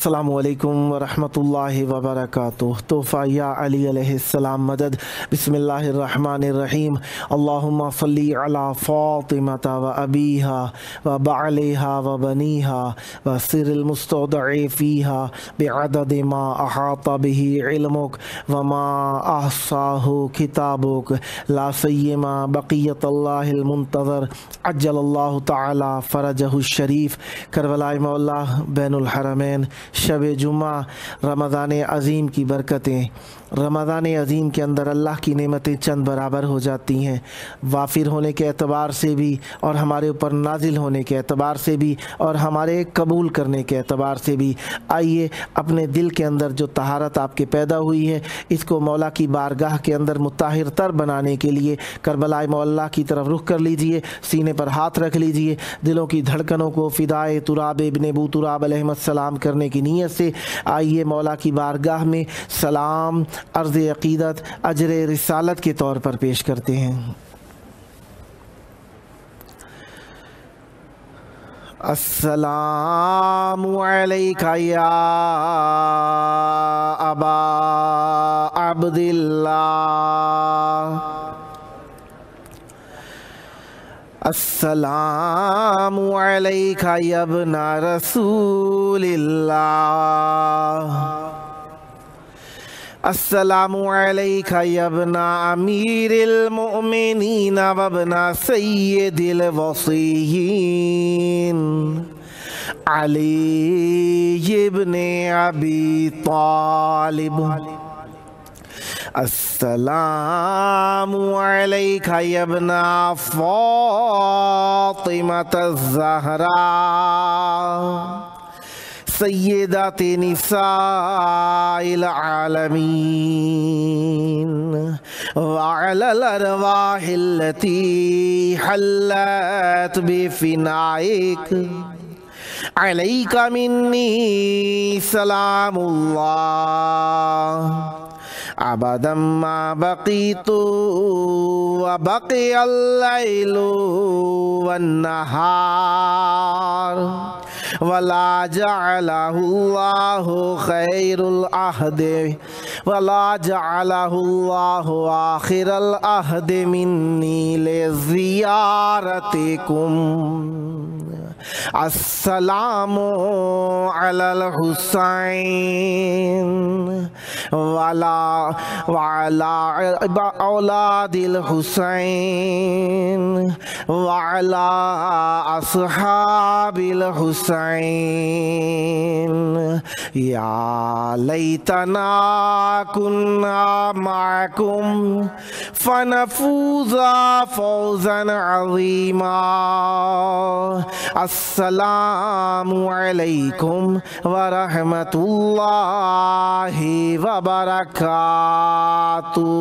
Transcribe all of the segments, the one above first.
अस्सलामु अलैकुम वरहमतुल्लाहि वबरकातुह। तोहफ़ा या अली अलैहिस्सलाम मदद। बिस्मिल्लाहिर्रहमानिर्रहीम। अल्लाहुम्मा सल्ली अला फ़ातिमता व अबीहा व बअलिहा व बनीहा व सिरिल मुस्तौदअ फ़ीहा बिअदद मा अहाता बिही इल्मुक व मा अहसाहु किताबुक ला सय्यमा बक़ियतुल्लाहिल मुंतज़र अज्जलल्लाहु तआला फ़रजहु शरीफ। करबलाए मौला बैनुल हरमैन शब जुमा रमज़ान अज़ीम की बरकतें, रमज़ान अज़ीम के अंदर अल्लाह की नेमतें चंद बराबर हो जाती हैं। वाफिर होने के एतबार से भी और हमारे ऊपर नाजिल होने के एतबार से भी और हमारे कबूल करने के एतबार से भी। आइए अपने दिल के अंदर जो तहारत आपके पैदा हुई है इसको मौला की बारगाह के अंदर मुताहिर तर बनाने के लिए करबलाए मौला की तरफ रुख कर लीजिए, सीने पर हाथ रख लीजिए, दिलों की धड़कनों को फ़िदाए तुराब इब्न अबू तुराब अलैहिस्सलाम करने की नीयत से आइए मौला की बारगाह में सलाम अर्ज़ अक़ीदत अजर रिसालत के तौर पर पेश करते हैं। अस्सलामु अलैका या अबा अब्दिल्लाह, अस्सलामु अलैका यब्ना रसूलिल्लाह, अस्सलामु अलैका यब्ना अमीरिल मुमिनीन वब्ना सय्यिदिल वसीय्यीन अली इब्ने अबी तालिब, अस्सलामु अलैका यब्ना फ़ातिमतज़ ज़हरा सय्यिदाति निसाइल आलमीन व अलल अरवाहिल्लती हल्लत बिफ़िनाइक अलैका मिन्नी सलामुल्लाह अबदम मा बक़ीतु व बक़ियल लैलु वन नहार वला जअलहुल्लाहु खैरुल अहदे वला जअलहुल्लाहु आखिरल अहदे मिन्नी लिज़ियारतिकुम। अस्सलामु अलल हुसैन वाला औलादिल हुसैन वाला अस्हाबिल हुसैन। या लैतना कुन्ना माकुम फनफूज़ा फौज़न अज़ीमा। अस्सलामु अलैकुम व रहमतुल्लाहि व बरकातुहू।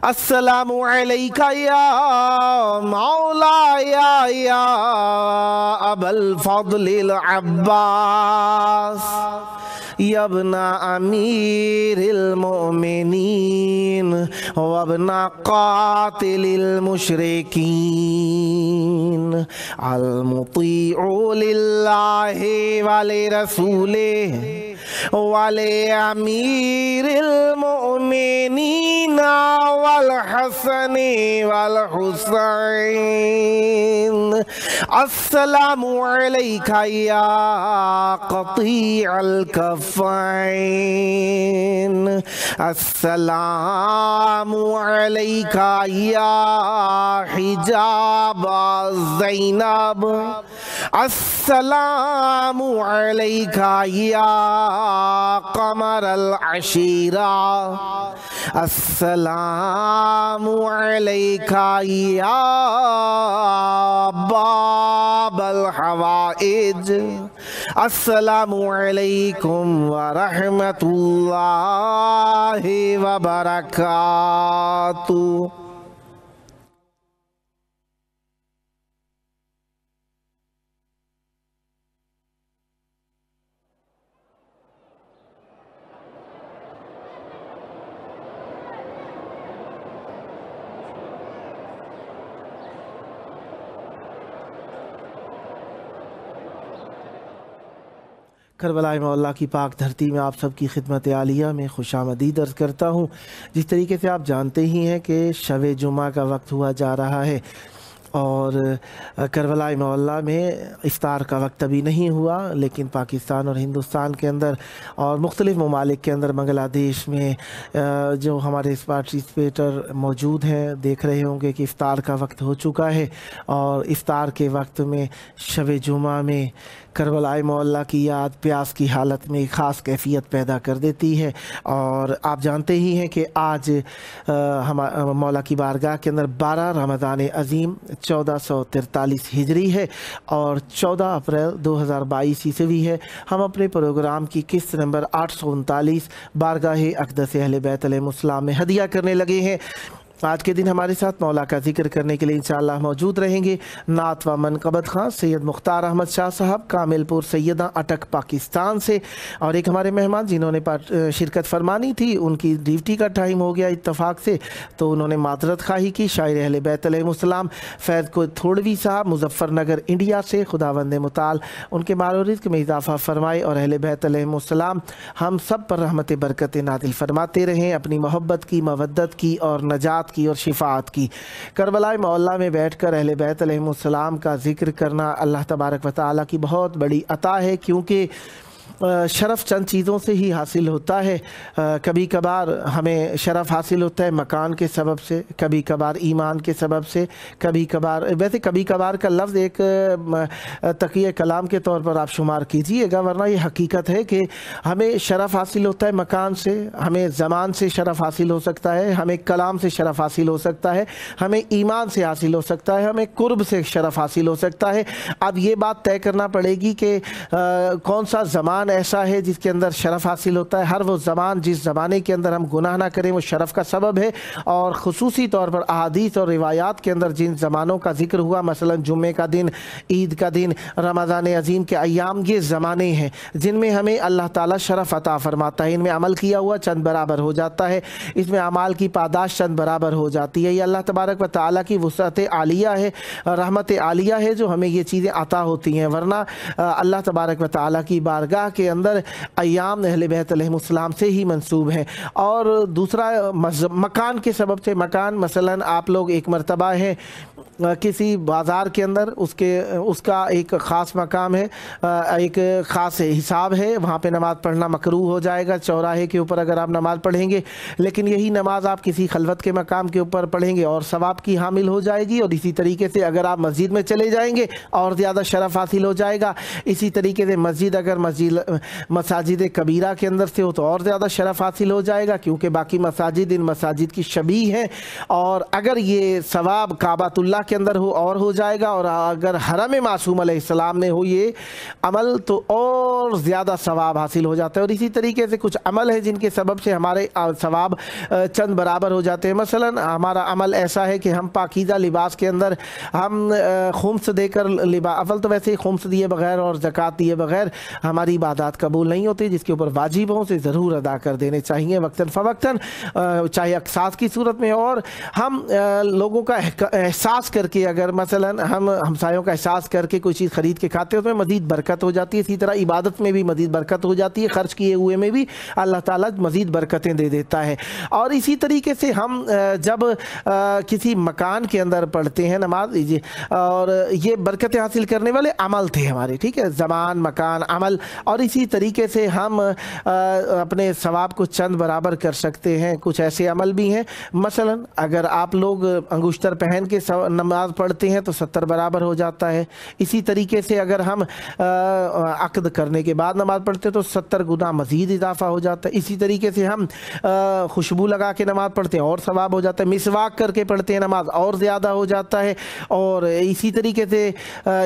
अस्सलामु अलैका या मौलाया या अबल फज़लिल अब्बास यब्ना अमीरिल मोमिनीन वब्ना क़ातिलिल मुशरिकीन अल मुतीउ लिल्लाहि वली रसूलिहि वली अमीरिल मोमिनीन वल हसनी वल हुसैन। अस्सलामु अलैका या क़तीअल कफ़ैन, अस्सलामु अलैका या हिजाब ज़ैनब, अस्सलामु अलैका या क़मरल अशीरा, अस्सलामु अलैका या बाबल हवाइज। अस्सलामु अलैकुम व रहमतुल्लाहि व बरकातुहू। کربلا مولا کی پاک دھرتی میں آپ سب کی خدمت عالیہ میں خوش آمدید عرض کرتا ہوں۔ جس طریقے سے آپ جانتے ہی ہیں کہ شب جمعہ کا وقت ہوا جا رہا ہے اور کربلا مولا میں افطار کا وقت ابھی نہیں ہوا، لیکن پاکستان اور ہندوستان کے اندر اور مختلف ممالک کے اندر بنگلہ دیش میں جو ہمارے پارٹیسپیٹر موجود ہیں دیکھ رہے ہوں گے کہ افطار کا وقت ہو چکا ہے، اور افطار کے وقت میں شب جمعہ میں کربلا مولا کی یاد پیاس کی حالت میں خاص کیفیت پیدا کر دیتی ہے۔ اور آپ جانتے ہی ہیں کہ آج مولا کی بارگاہ کے اندر 12 رمضان عظیم 1443 ہجری ہے اور 14 اپریل 2022 عیسوی ہے۔ ہم اپنے پروگرام کی قسط نمبر 839 بارگاہ اقدس اہل بیت علیہم السلام میں ہدیہ کرنے لگے ہیں۔ آج کے دن ہمارے ساتھ مولا کا ذکر کرنے کے لیے انشاءاللہ موجود رہیں گے نعت و منقبت خان سید مختار احمد شاہ صاحب کامل پور سیدہ اٹک پاکستان سے، اور ایک ہمارے مہمان جنہوں نے شرکت فرمانی تھی، ان کی ڈیوٹی کا ٹائم ہو گیا اتفاق سے تو انہوں نے معذرت خواہی کی، شاعر اہل بیت علیہم السلام فیض کو تھوڑوی صاحب مظفر نگر انڈیا سے، خداوند متعال ان کے مال و رزق میں اضافہ فرمائے اور اہل بیت علیہم السلام ہم سب پر رحمت برکت نازل فرماتے رہیں، اپنی محبت کی، مودت کی اور نجات کی اور شفاعت کی۔ کربلا مولا میں بیٹھ کر اہل بیت علیہم السلام کا ذکر کرنا اللہ تبارک و تعالیٰ کی بہت بڑی عطا ہے، کیونکہ شرف چند چیزوں سے ہی حاصل ہوتا ہے۔ کبھی کبھار ہمیں شرف حاصل ہوتا ہے مکان کے سبب سے، کبھی کبھار ایمان کے سبب سے، کبھی کبھار ویسے کبھی کبھار کا لفظ ایک تقیہ کلام کے طور پر آپ شمار کیجئے گا، ورنہ یہ حقیقت ہے کہ ہمیں شرف حاصل ہوتا ہے مکان سے، ہمیں زمان سے شرف حاصل ہو سکتا ہے، ہمیں کلام سے شرف حاصل ہو سکتا ہے، ہمیں ایمان سے حاصل ہو سکتا ہے، ہمیں قرب سے شرف حاصل ہو سکتا ہے۔ اب یہ بات طے کرنا پڑے گی کہ کون سا زمان ایسا ہے جس کے اندر شرف حاصل ہوتا ہے۔ ہر وہ زمان جس زمانے کے اندر ہم گناہ نہ کریں وہ شرف کا سبب ہے، اور خصوصی طور پر احادیث اور روایات کے اندر جن زمانوں کا ذکر ہوا، مثلا جمعے کا دن، عید کا دن، رمضان عظیم کے ایام، یہ زمانے ہیں جن میں ہمیں اللہ تعالیٰ شرف عطا فرماتا ہے، ان میں عمل کیا ہوا چند برابر ہو جاتا ہے، اس میں اعمال کی پاداش چند برابر ہو جاتی ہے۔ یہ اللہ تبارک و تعالیٰ کی وسعت عالیہ ہے، رحمت عالیہ ہے جو ہمیں یہ چیزیں عطا ہوتی ہیں، ورنہ اللہ تبارک و تعالیٰ کی بارگاہ کے اندر ایام اہل بیت علیہم السلام سے ہی منسوب ہیں۔ اور دوسرا مکان کے سبب سے، مکان مثلا آپ لوگ ایک مرتبہ ہیں کسی بازار کے اندر، اس کا ایک خاص مقام ہے، ایک خاص حساب ہے، وہاں پہ نماز پڑھنا مکروہ ہو جائے گا، چوراہے کے اوپر اگر آپ نماز پڑھیں گے، لیکن یہی نماز آپ کسی خلوت کے مقام کے اوپر پڑھیں گے اور ثواب کی حامل ہو جائے گی، اور اسی طریقے سے اگر آپ مسجد میں چلے جائیں گے اور زیادہ شرف حاصل ہو جائے گا، اسی طریقے سے مسجد اگر مساجد کبیرہ کے اندر سے ہو تو اور زیادہ شرف حاصل ہو جائے گا، کیونکہ باقی مساجد ان مساجد کی شبیہ ہیں، اور اگر یہ ثواب کعبۃ اللہ کے اندر ہو اور ہو جائے گا، اور اگر حرم معصوم علیہ السلام میں ہو یہ عمل تو اور زیادہ ثواب حاصل ہو جاتا ہے۔ اور اسی طریقے سے کچھ عمل ہے جن کے سبب سے ہمارے ثواب چند برابر ہو جاتے ہیں۔ مثلا ہمارا عمل ایسا ہے کہ ہم پاکیزہ لباس کے اندر ہم خمس دے کر اول تو ویسے ہی خمس دیے بغیر اور زکوٰۃ دیے بغیر ہماری عبادات قبول نہیں ہوتی، جس کے اوپر واجبوں سے ضرور ادا کر دینے چاہیے وقتاً فوقتاً، چاہے اقساط کی صورت میں، اور ہم لوگوں کا احساس کر کے، اگر مثلا ہم ہمسایوں کا احساس کر کے کوئی چیز خرید کے کھاتے ہیں اس میں مزید برکت ہو جاتی ہے، اسی طرح عبادت میں بھی مزید برکت ہو جاتی ہے، خرچ کیے ہوئے میں بھی اللہ تعالیٰ مزید برکتیں دے دیتا ہے۔ اور اسی طریقے سے ہم جب کسی مکان کے اندر پڑھتے ہیں نماز، اور یہ برکتیں حاصل کرنے والے عمل تھے ہمارے، ٹھیک ہے، زمان، مکان، عمل، اور اسی طریقے سے ہم اپنے ثواب کو چند برابر کر سکتے ہیں۔ کچھ ایسے عمل بھی ہیں، مثلا اگر آپ لوگ انگشتر پہن کے نماز پڑھتے ہیں تو 70 برابر ہو جاتا ہے، اسی طریقے سے اگر ہم عقد کرنے کے بعد نماز پڑھتے ہیں تو 70 گنا مزید اضافہ ہو جاتا ہے، اسی طریقے سے ہم خوشبو لگا کے نماز پڑھتے ہیں اور ثواب ہو جاتا ہے، مسواک کر کے پڑھتے ہیں نماز اور زیادہ ہو جاتا ہے، اور اسی طریقے سے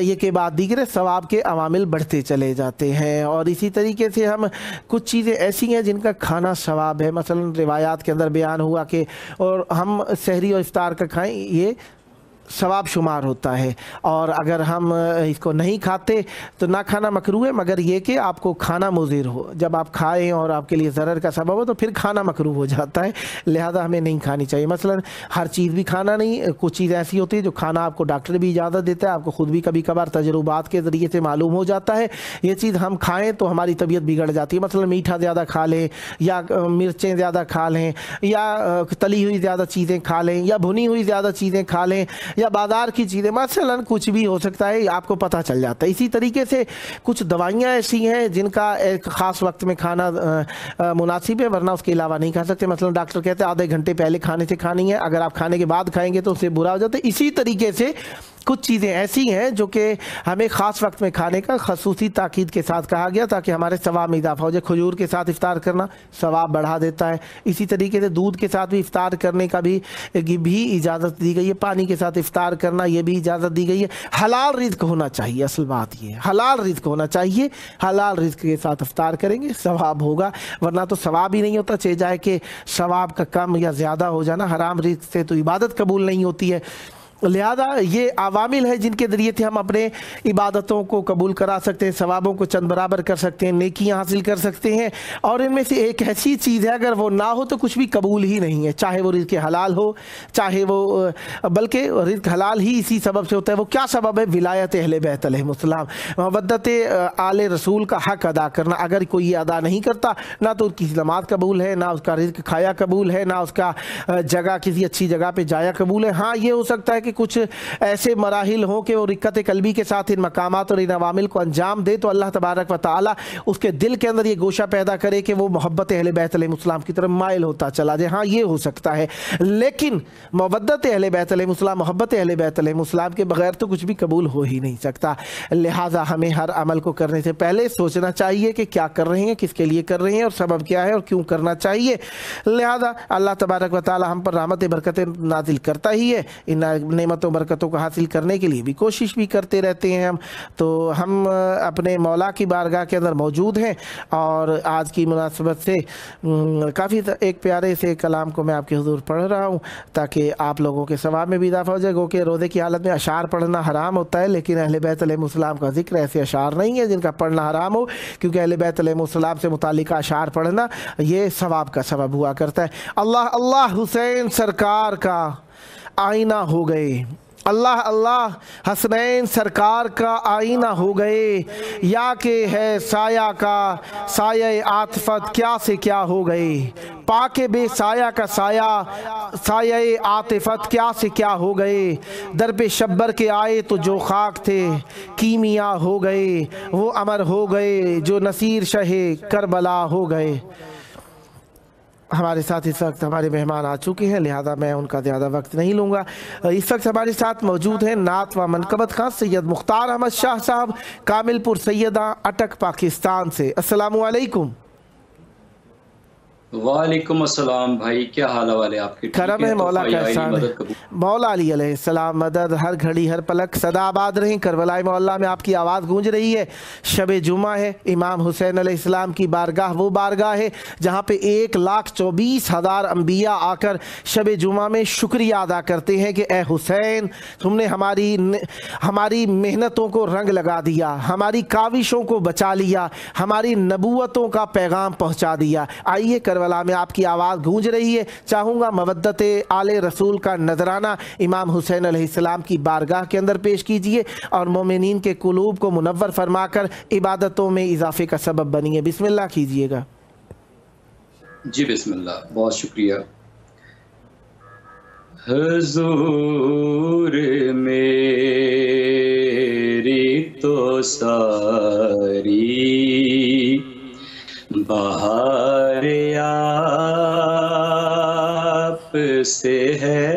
یہ کے بعد دیگر ثواب کے عوامل بڑھتے چلے جاتے ہیں۔ اور اسی طریقے سے ہم کچھ چیزیں ایسی ہیں جن کا کھانا ثواب ہے، مثلا روایات کے اندر بیان ہوا کہ اور ہم سحری اور افطار کا کھائیں، یہ सवाब शुमार होता है। और अगर हम इसको नहीं खाते तो ना खाना मकरूह है, मगर ये कि आपको खाना मुज़िर हो, जब आप खाएं और आपके लिए ज़रर का सबब हो तो फिर खाना मकरूह हो जाता है, लिहाजा हमें नहीं खानी चाहिए। मसलन हर चीज़ भी खाना नहीं, कुछ चीज़ ऐसी होती है जो खाना आपको डॉक्टर भी इजाज़त देता है, आपको ख़ुद भी कभी कभार तजुर्बात के ज़रिए से मालूम हो जाता है ये चीज़ हम खाएँ तो हमारी तबीयत बिगड़ जाती है। मसलन मीठा ज़्यादा खा लें, या मिर्चें ज़्यादा खा लें, या तली हुई ज़्यादा चीज़ें खा लें, या भुनी हुई ज़्यादा चीज़ें खा लें, या बाज़ार की चीज़ें, मसलन कुछ भी हो सकता है, आपको पता चल जाता है। इसी तरीके से कुछ दवाइयाँ ऐसी हैं जिनका एक ख़ास वक्त में खाना मुनासिब है, वरना उसके अलावा नहीं खा सकते। मसलन डॉक्टर कहते हैं आधे घंटे पहले खाने से खानी है, अगर आप खाने के बाद खाएंगे तो उससे बुरा हो जाता है। इसी तरीके से कुछ चीज़ें ऐसी हैं जो कि हमें ख़ास वक्त में खाने का खसूसी ताकीद के साथ कहा गया ताकि हमारे सवाब में इजाफा हो जाए। खजूर के साथ इफ्तार करना सवाब बढ़ा देता है। इसी तरीके से दूध के साथ भी इफ्तार करने का भी इजाज़त दी गई है। पानी के साथ इफ्तार करना ये भी इजाज़त दी गई है। हलाल रिज़्क होना चाहिए, असल बात ये है हलाल रिज़्क होना चाहिए। हलाल रिज़्क के साथ इफ्तार करेंगे सवाब होगा, वरना तो सवाब ही नहीं होता। चाहे जाए कि सवाब का कम या ज़्यादा हो जाना, हराम रिज़्क से तो इबादत कबूल नहीं होती है। लिहाजा ये अवामिल है जिनके ज़रिए से हम अपने इबादतों को कबूल करा सकते हैं, सवाबों को चंद बराबर कर सकते हैं, नेकियां हासिल कर सकते हैं। और इनमें से एक ऐसी चीज़ है अगर वो ना हो तो कुछ भी कबूल ही नहीं है, चाहे वो रिज़्क़ हलाल हो, चाहे वो बल्कि रिज़्क़ हलाल ही इसी सबब से होता है। वो क्या सबब है? विलायत अहले बैत अलैहिमुस्सलाम, मवद्दत आले रसूल का हक़ अदा करना। अगर कोई ये अदा नहीं करता, ना तो उसकी नमाज कबूल है, ना उसका रिज़्क़ खाया कबूल है, ना उसका जगह किसी अच्छी जगह पर जाया कबूल है। हाँ, ये हो सकता है कि कुछ ऐसे मराहिल हों कि वो रिक्कत कल्बी के साथ इन मकामात और इन अवामिल को अंजाम दे, तो अल्लाह तबारक व तआला उसके दिल के अंदर ये गोशा पैदा करे कि वो मोहब्बत अहले बैत अलैहिमुस्सलाम की तरफ माइल होता चला जाए। हाँ, ये हो सकता है, लेकिन मवद्दत अहले बैत अलैहिमुस्सलाम, मोहब्बत अहले बैत अलैहिमुस्सलाम के बगैर तो कुछ भी कबूल हो ही नहीं सकता। लिहाजा हमें हर अमल को करने से पहले सोचना चाहिए कि क्या कर रहे हैं, किसके लिए कर रहे हैं, और सबब क्या है और क्यों करना चाहिए। लिहाजा अल्लाह तबारक व तआला हम पर रहमत बरकत नाजिल करता ही है। इन नेमतों बरकतों को हासिल करने के लिए भी कोशिश भी करते रहते हैं हम। तो हम अपने मौला की बारगाह के अंदर मौजूद हैं, और आज की मुनासबत से काफ़ी एक प्यारे से कलाम को मैं आपके हुजूर पढ़ रहा हूँ ताकि आप लोगों के सवाब में भी इजाफा हो जाए। गो कि रोज़े की हालत में अशार पढ़ना हराम होता है, लेकिन अहले बैत अलैहिमुस्सलाम का जिक्र ऐसे अशार नहीं है जिनका पढ़ना हराम हो, क्योंकि अहले बैत अलैहिमुस्सलाम से मुतालिक अशार पढ़ना ये सवाब का सबब हुआ करता है। अल्लाह अल्लाह हुसैन सरकार का आईना हो गए, अल्लाह अल्लाह हसनैन सरकार का आईना हो गए, या के है साया का साये आतिफत क्या से क्या हो गए। पाके बे साया का साया साये आतिफत क्या से क्या हो गए। दर पे शब्बर के आए तो जो खाक थे कीमिया हो गए, वो अमर हो गए जो नसीर शहे करबला हो गए। हमारे साथ इस वक्त हमारे मेहमान आ चुके हैं, लिहाजा मैं उनका ज़्यादा वक्त नहीं लूँगा। इस वक्त हमारे साथ मौजूद हैं नात व मनकबत खां सैयद मुख्तार अहमद शाह साहब, कामिलपुर सैयदा, अटक, पाकिस्तान से। अस्सलामु अलैकुम। वालेकुम अस्सलाम भाई, क्या हाल वाले आपके? करम है मौला का एहसान है। मौला अली अलैहिस्सलाम मदद, हर घड़ी हर पलक सदा आबाद रहें। करबला मोहल्ला में आपकी आवाज़ गूंज रही है। शब जुमा है, इमाम हुसैन अलैहिस्सलाम की बारगाह वो बारगाह है जहाँ पे 1,24,000 अम्बिया आकर शब जुमा में शुक्रिया अदा करते हैं कि ए हुसैन, तुमने हमारी मेहनतों को रंग लगा दिया, हमारी काविशों को बचा लिया, हमारी नबूवतों का पैगाम पहुँचा दिया। आइए करबला में आपकी आवाज़ गूंज रही है। चाहूँगा मवद्दत आले रसूल का नजराना इमाम हुसैन अलैहिस्सलाम की बारगाह के अंदर पेश कीजिए और मोमिनीन के कुलूब को मुनव्वर फरमाकर इबादतों में इजाफे का सबब बनिए। बिस्मिल्लाह कीजिएगा। जी बिस्मिल्लाह, बहुत शुक्रिया। हुजूर मेरी तो सारी बहार आप से है,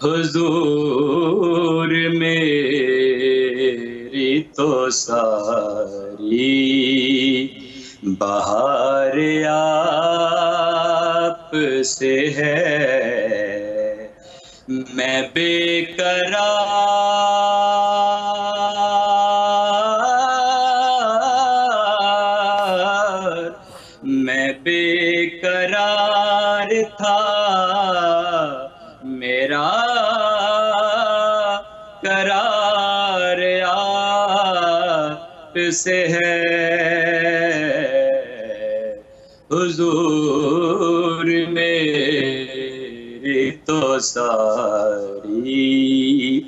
हुजूर मेरी तो सारी बहार आप से है। मैं बेकरार था, मेरा سے ہے حضور میری تو ساری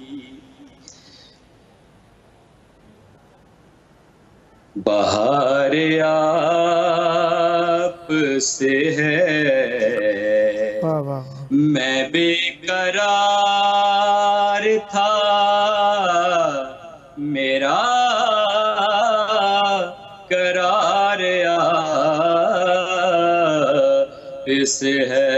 بہار آپ سے ہے میں بے قرار تھا میرا قرار آپ سے ہے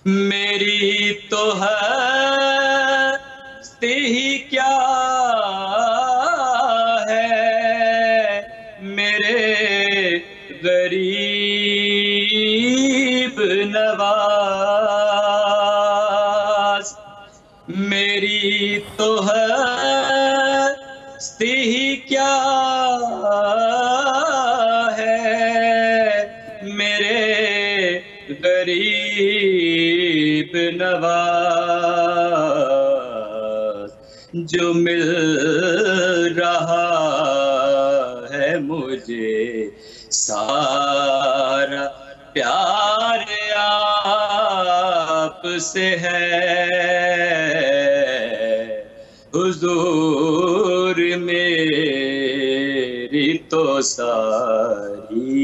میری تو ہستی ہی کیا غریب نواز میری تو ہستی ہی کیا ہے میرے غریب نواز جو مل رہا ہے مجھے سارا پیار آپ سے ہے حضور میری تو ساری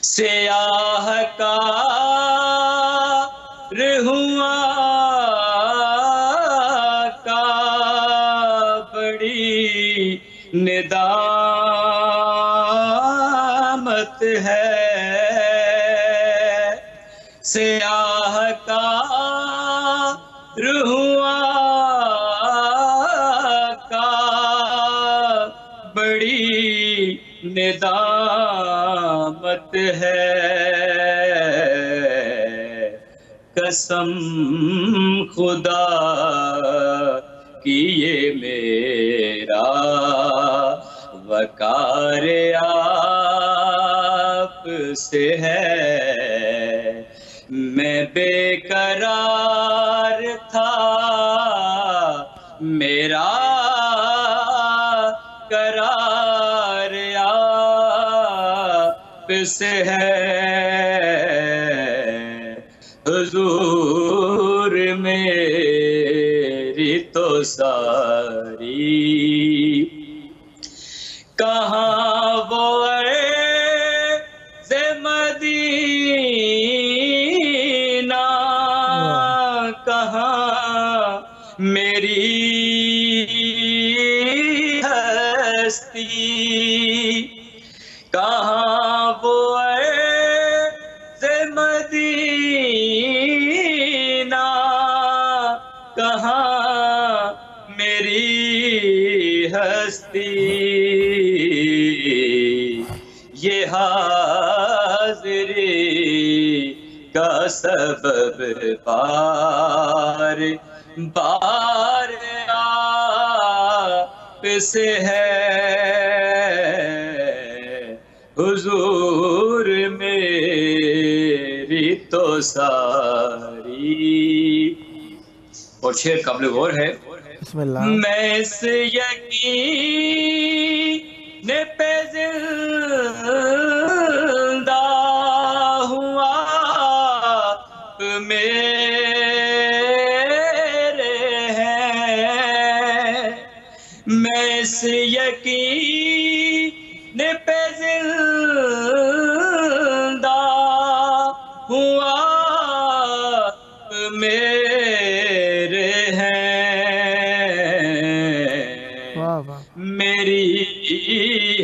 سیاہ کار ہوں آقا بڑی ندامت ہے سیاہ کار ہوں آقا بڑی ندامت ہے قسم خدا کی یہ میرا وقار آپ سے ہے میں بے قرار تھا میرا قرار آپ سے ہے حضور میری تو ساری کہاں وہ عرض مدینہ کہاں میری ہستی کہاں وہ عرض مدینہ کہاں میری ہستی یہ حاضری کا سبب بار بار آپ سے ہے حضور میری تو ساری اور شعر قابل غور ہے بسم اللہ میں اس یقین پہ زندہ ہوں آپ میرے ہیں میں اس یقین پہ زندہ ہوں آپ میرے میری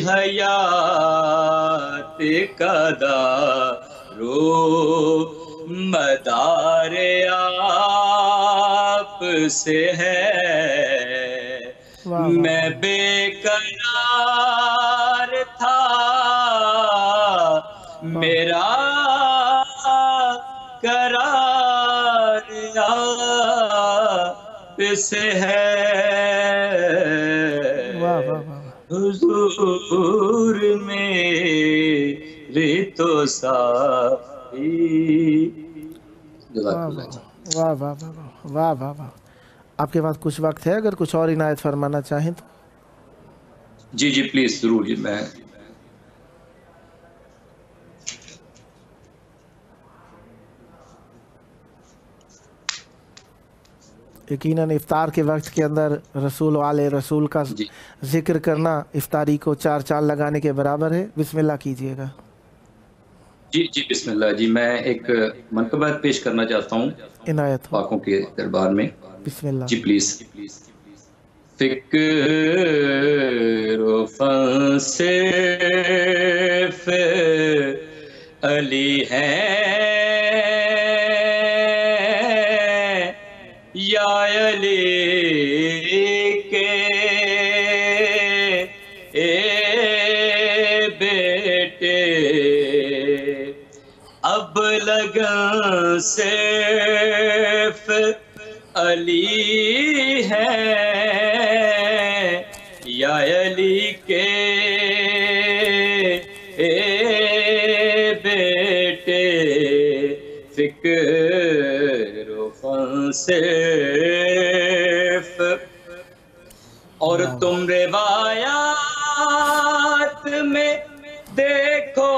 حیات کا دارو مدار آپ سے ہے میں بے قرار تھا میرا قرار آپ سے ہے حضور میری تو ساری واہ واہ واہ واہ واہ واہ واہ आपके पास कुछ वक्त है, अगर कुछ और इनायत फरमाना चाहें तो। जी जी प्लीज जरूर जी। मैं यकीनन इफ्तार के वक्त के अंदर रसूल वाले रसूल का जी जिक्र करना इफ्तारी को 4 चांद लगाने के बराबर है। बिस्मिल्लाह कीजिएगा। जी जी बिस्मिल्लाह जी। मैं एक मनकबत पेश करना चाहता हूँ इनायत हो। पाकों के दरबार में। बिस्मिल्लाह। जी प्लीज। फिक्र से अली है या अली के बेटे अब लगन सिर्फ अली है या अली के बेटे फिक्र सिर्फ। और तुम रिवायात में देखो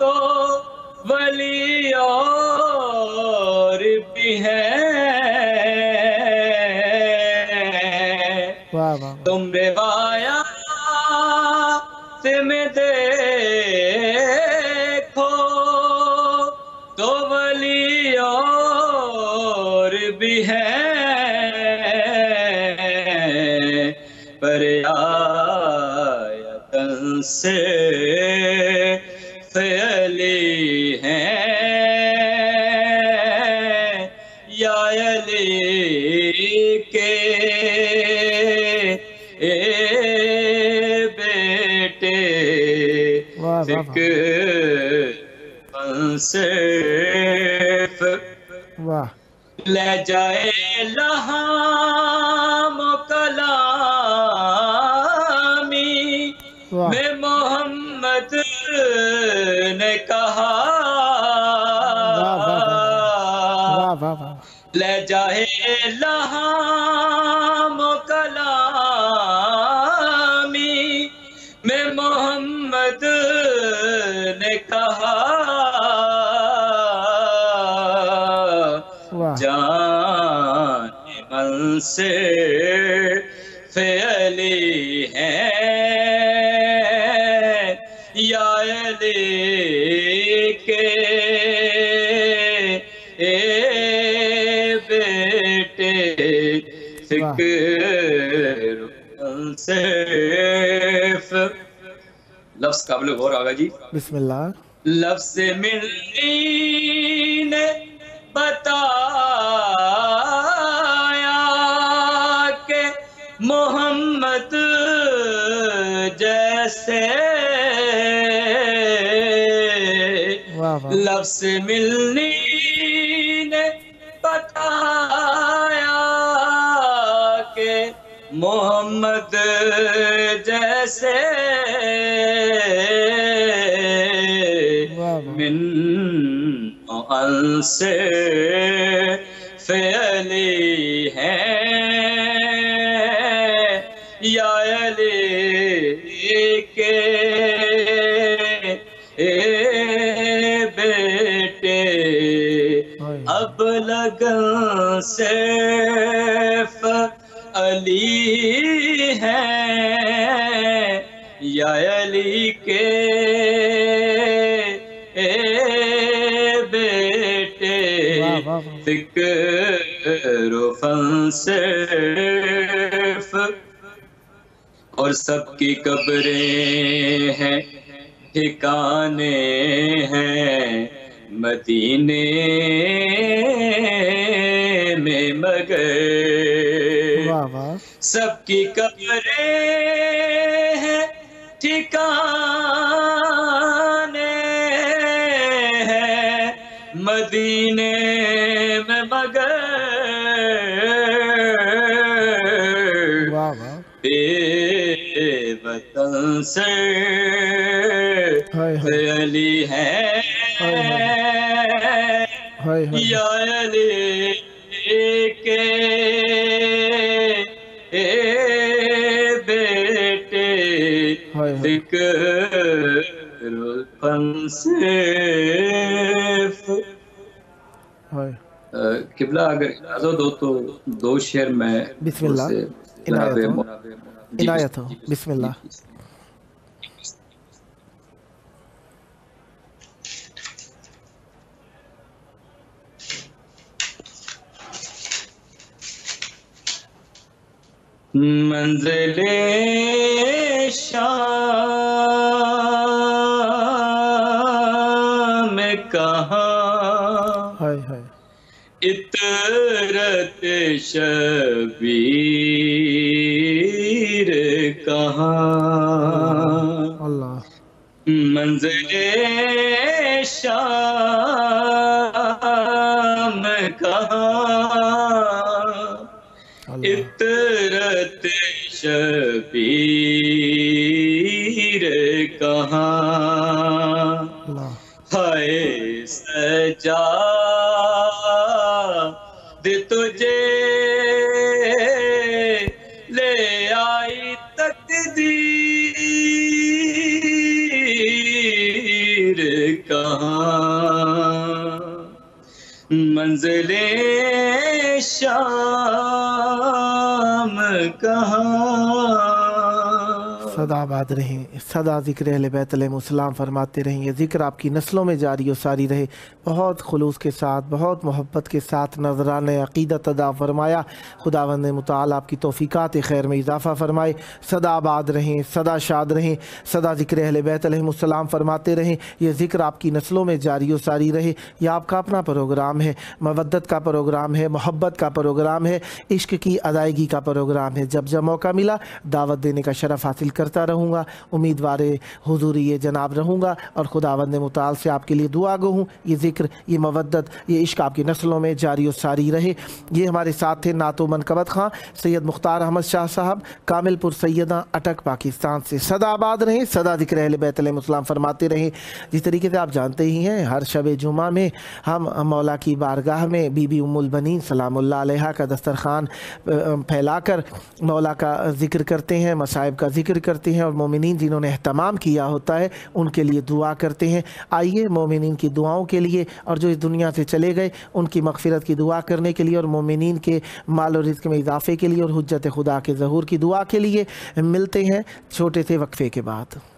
तो वली और भी हैं। वाह वाह। तुम रिवायात में देखो तो वली और भी हैं, पर आयतन से अली हैं या अली के बेटे फिक्र सिर्फ। वाह। ले जाए लहाम कलामी में मोहम्मद ने कहा। ले जाए लहाम कलामी में मोहम्मद ने कहा। जान मन से अली हैं या अली के बेटे फिक्र सिर्फ। लफ्ज काबिल गौर आगा जी। बिस्मिल्लाह। लफ्ज मिलनी ने बताया के मोहम्मद जैसे। लफ्ज मिलनी ने बताया के मोहम्मद जैसे। मिन से अली हैं या अली के बेटे अब लगन सिर्फ अली हैं या अली के बेटे फिक्र सिर्फ। और सबकी कब्रें हैं ठिकाने हैं मदीने में मगर। सबकी कब्रें हैं ठिकाने हैं मदीने में मगर। बेवतन से अली हैं या अली بیٹے فکر فنصف قبلہ اگر اجازت ہو تو دو شعر میں بسم اللہ عنایت ہو بسم اللہ منزل شام کہاں عطرت شبیر کہاں منزل شام کہاں عطرت شبیر کہاں ہائے سجاد تجھے لے آئی تقدیر کہاں منزل شام کہاں سدا آباد رہیں سدا ذکر اہل بیت علیہ السلام فرماتے رہیں یہ ذکر آپ کی نسلوں میں جاری و ساری رہے بہت خلوص کے ساتھ بہت محبت کے ساتھ نذرانہ عقیدت ادا فرمایا خداوند متعال آپ کی توفیقات خیر میں اضافہ فرمائے سدا آباد رہیں سدا شاد رہیں سدا ذکر اہل بیت علیہ السلام فرماتے رہیں یہ ذکر آپ کی نسلوں میں جاری و ساری رہے یہ آپ کا اپنا پروگرام ہے مودت کا پروگرام ہے محبت کا پروگرام ہے عشق کی ادائیگی کا پروگرام ہے جب جب موقع ملا دعوت دینے کا شرف حاصل کرتا رہوں گا امیدوار حضوری یہ جناب رہوں گا اور خداوند متعال سے آپ کے لیے دعا گو ہوں یہ ذکر یہ مودت یہ عشق آپ کی نسلوں میں جاری و ساری رہے یہ ہمارے ساتھ تھے نعت و منقبت خاں سید مختار احمد شاہ صاحب کامل پور سیدہ اٹک پاکستان سے سدا آباد رہیں سدا ذکر اہل بیت علیہ السلام فرماتے رہیں جس طریقے سے آپ جانتے ہی ہیں ہر شب جمعہ میں ہم مولا کی بارگاہ میں بی بی ام البنین سلام اللہ علیہا کا دسترخوان پھیلا کر مولا کا ذکر کرتے ہیں مصائب کا ذکر کرتے ہیں اور مومنین جنہوں نے اہتمام کیا ہوتا ہے ان کے لیے دعا کرتے ہیں آئیے مومنین کی دعاؤں کے لیے اور جو اس دنیا سے چلے گئے ان کی مغفرت کی دعا کرنے کے لیے اور مومنین کے مال و رزق میں اضافے کے لیے اور حجت خدا کے ظہور کی دعا کے لیے ملتے ہیں چھوٹے سے وقفے کے بعد